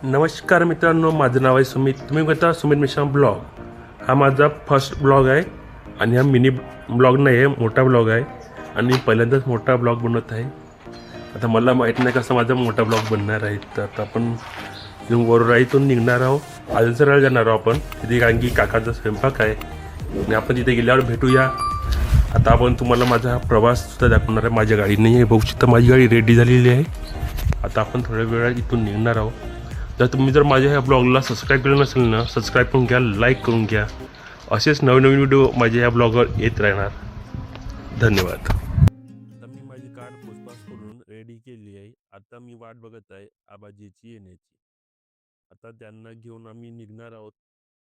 नमस्कार मित्रांनो, माझं नाव आहे सुमित. तुम्ही बघता सुमित मिश्रा ब्लॉग. हा माझा फर्स्ट ब्लॉग आहे आणि हा मिनी ब्लॉग नाही आहे, मोठा ब्लॉग आहे आणि पहिल्यांदाच मोठा ब्लॉग बनवत आहे. आता मला माहीत नाही कसं माझा मोठा ब्लॉग बनणार आहे. तर आता आपण वरोराईतून निघणार आहोत, आजसराला जाणार आहोत आपण तिथे, कारण की काकाचा स्वयंपाक आहे आणि आपण तिथे गेल्यावर भेटूया. आता आपण तुम्हाला माझा प्रवाससुद्धा दाखवणार आहे. माझ्या गाडी नाही आहे, बघू शकता माझी गाडी रेडी झालेली आहे. आता आपण थोड्या वेळात इथून निघणार आहोत. तर तुम्ही जर माझ्या ह्या ब्लॉगला सबस्क्राईब केलं नसेल ना, सबस्क्राईब करून घ्या, लाईक करून घ्या. असेच नवीन व्हिडिओ माझ्या ह्या ब्लॉगवर येत राहणार. धन्यवाद. आता मी माझी कार पोचपास करून रेडी केली आहे. आता मी वाट बघत आहे आबाजीची येण्याची. आता त्यांना घेऊन आम्ही निघणार आहोत.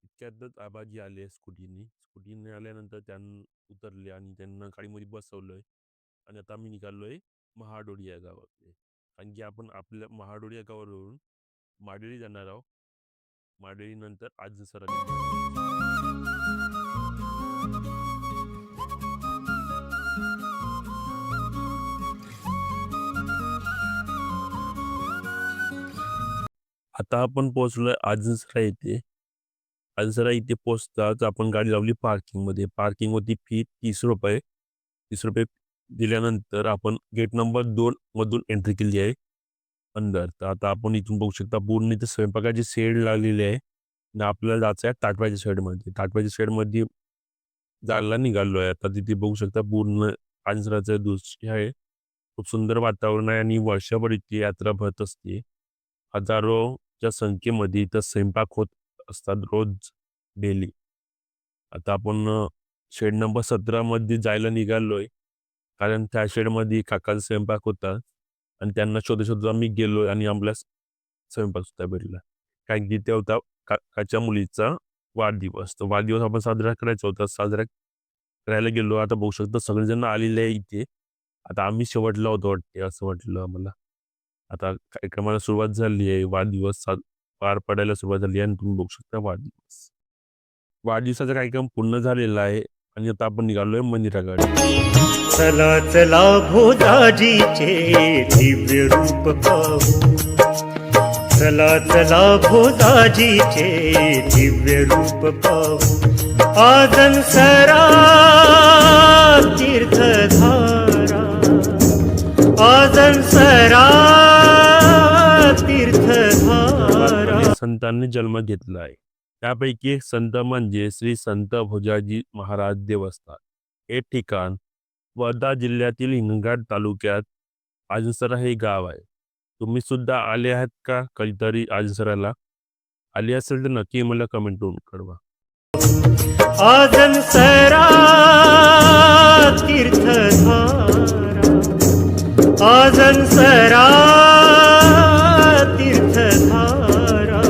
इतक्यातच आबाजी आले स्कूटीने आल्यानंतर त्यांना उतरले आणि त्यांना गाडीमध्ये बसवलं आणि आता आम्ही निघालो आहे महाडोळी या गावाकडे. कारण की आपण आपल्या महाडोळी या गावावरून माडेली जाणार आहोत. माडेली नंतर आजसरा निघणार आहोत. आता आपण पोहोचलोय आजसरा येथे. आजसरा इथे पोहोचताच आपण गाडी लावली पार्किंगमध्ये. पार्किंग होती फी 30 रुपये. 30 रुपये दिल्यानंतर आपण गेट नंबर 2 मधून एंट्री केली आहे अंदर. तर आता आपण इथून बघू शकता पूर्ण इथे स्वयंपाकाची शेड लागलेली आहे आणि आपल्याला जायचं आहे ताटवायच्या शेडमध्ये. ताटवायच्या शेडमध्ये जायला निघालो आहे. आता तिथे बघू शकता पूर्ण आजसराचं दृश्य आहे. खूप सुंदर वातावरण आहे आणि वर्षभर इथे यात्रा भरत असते. हजारोच्या संख्येमध्ये इथं स्वयंपाक होत असतात रोज डेली. आता आपण शेड नंबर 17 मध्ये जायला निघालोय, कारण त्या शेडमध्ये काकाचा स्वयंपाक होता आणि त्यांना शोधत आम्ही गेलो आणि आम्हाला स्वयंपाक सुद्धा भेटला. कारण की ते होता काकाच्या मुलीचा वाढदिवस. तो वाढदिवस आपण साजरा करायचा होता. साजरा करायला गेलो. आता बघू शकतो सगळेजण आलेले आहे इथे. आता आम्ही शेवटला होतो वाटते, असं वाटलं आम्हाला. आता कार्यक्रमाला सुरुवात झाली आहे. वाढदिवस पार पडायला सुरुवात झाली आहे आणि तुम्ही बघू शकता वाढदिवसाचा कार्यक्रम पूर्ण झालेला आहे आणि आता आपण निघालोय मंदिराकडे. चला चला भोजाजीचे दिव्य रूप पाहू. चला चला भोजाजीचे दिव्य रूप पाहू. आजसरा तीर्थधारा, आजसरा तीर्थधारा. संतांनी जन्म घेतला आहे. त्यापैकी एक संत म्हणजे श्री संत भोजाजी महाराज देवस्थान. हे ठिकाण वर्धा जिल्ह्यातील हिंगणघाट तालुक्यात आजसरा हे गाव आहे. तुम्ही सुद्धा आले आहात का कधीतरी आजसराला? आले असेल तर नक्की मला कमेंट करून कळवा. आजसरा तीर्थधारा, आजसरा तीर्थधारा.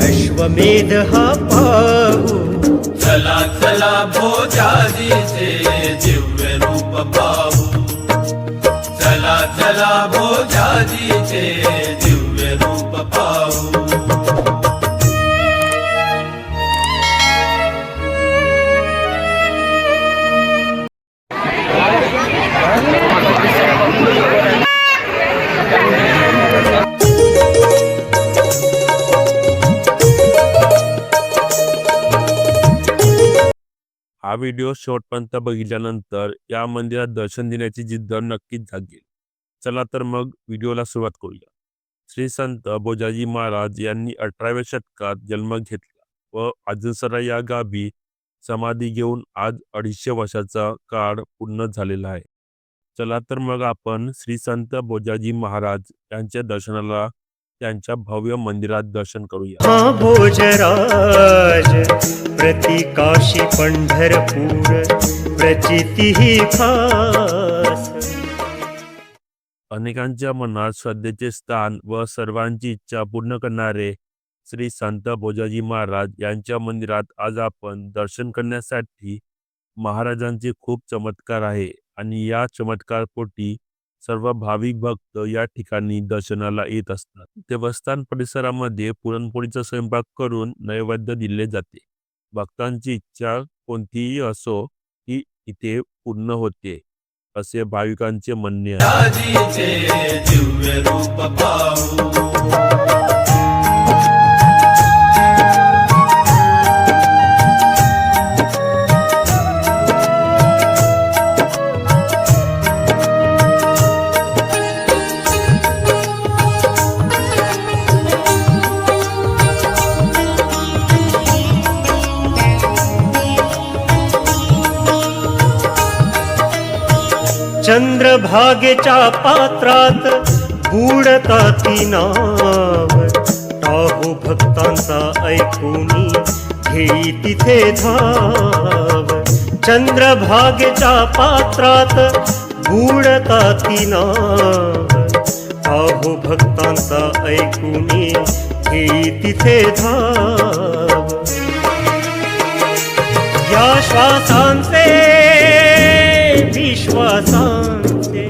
अश्वमेध हा पाहू. चला चला भोजाजीचे दिव्य रूप पाहू. चला चला भोजाजीचे दिव्य रूप पाहू. हा व्हिडिओ शेवटपर्यंत बघितल्यानंतर या मंदिरात दर्शन देण्याची जिद्द नक्कीच जागेल. चला तर मग व्हिडिओला सुरुवात करूया. श्री संत भोजाजी महाराज यांनी 18व्या शतकात जन्म घेतला व आजसरा या गावी समाधी घेऊन आज 250 वर्षाचा काळ पूर्ण झालेला आहे. चला तर मग आपण श्री संत भोजाजी महाराज यांच्या दर्शनाला त्यांच्या भव्य मंदिरात दर्शन करूया. हा भोजराज प्रतीकाशी पंढरपूर प्रचिती ही खास. अनेकांच्या मनात श्रद्धेचे स्थान व सर्वांची इच्छा पूर्ण करणारे श्री संत भोजाजी महाराज यांच्या मंदिरात आज आपण दर्शन करण्यासाठी महाराजांचे खूप चमत्कार आहे आणि या चमत्कारपोटी सर्व भाविक भक्त या ठिकाणी दर्शनाला येत असतात. देवस्थान परिसरामध्ये पुरणपोळीचा स्वयंपाक करून नैवेद्य दिले जाते. भक्तांची इच्छा कोणतीही असो ती इथे पूर्ण होते. असे भाविकांचे म्हणणे आहे. दिव्य रूप पाहू चंद्रभागेच्या पात्रात बुडता ती नाव, टाहो भक्तांचा ऐकूनी घेई तिथे धाव. चंद्रभागेच्या पात्रात बुडता ती नाव, टाहो भक्तांचा ऐकूनी घेई तिथे धाव. या श्वासांचे विश्वासांचे,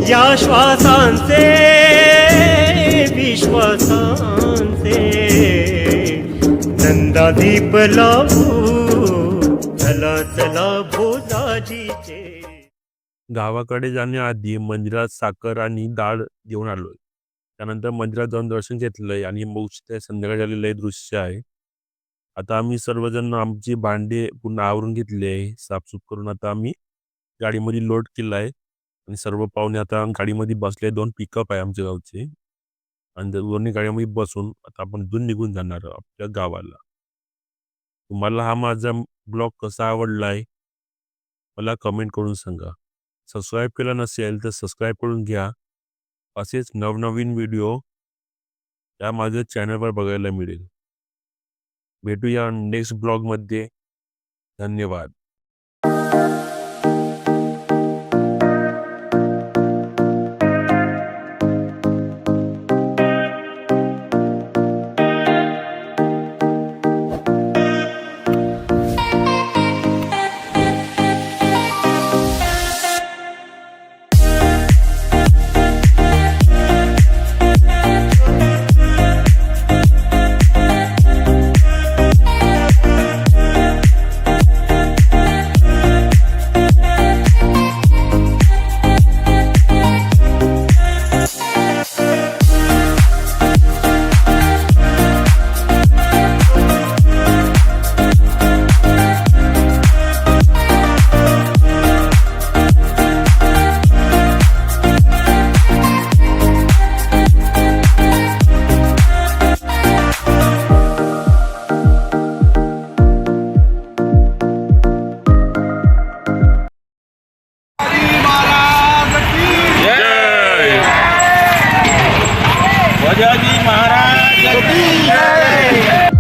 या श्वासांचे विश्वासांचे नंदादीप लावू, चला चला भोजाजीचे. गावाकडे जाण्याआधी मंदिरात साखर आणि डाळ घेऊन आलोय. त्यानंतर मंदिरात जाऊन दर्शन घेतलंय आणि मग ते संध्याकाळी झालेलं हे दृश्य आहे. आता आम्ही सर्वजण आमची भांडे पुन्हा आवरून घेतली आहे. साफसूफ करून आता आम्ही गाडीमध्ये लोड केला आहे आणि सर्व पाहुणे आता गाडीमध्ये बसले. 2 पिकअप आहे आमच्या गावचे आणि त्या दोन्ही गाड्यांमध्ये बसून आता आपण इथून निघून जाणार आहोत आपल्या गावाला. तुम्हाला हा माझा ब्लॉग कसा आवडला आहे मला कमेंट करून सांगा. सबस्क्राईब केलं नसेल तर सबस्क्राईब करून घ्या. असेच नवनवीन व्हिडिओ या माझ्या चॅनलवर बघायला मिळेल. भेटूया नेक्स्ट ब्लॉगमध्ये. धन्यवाद. भोजाजी महाराज की जय.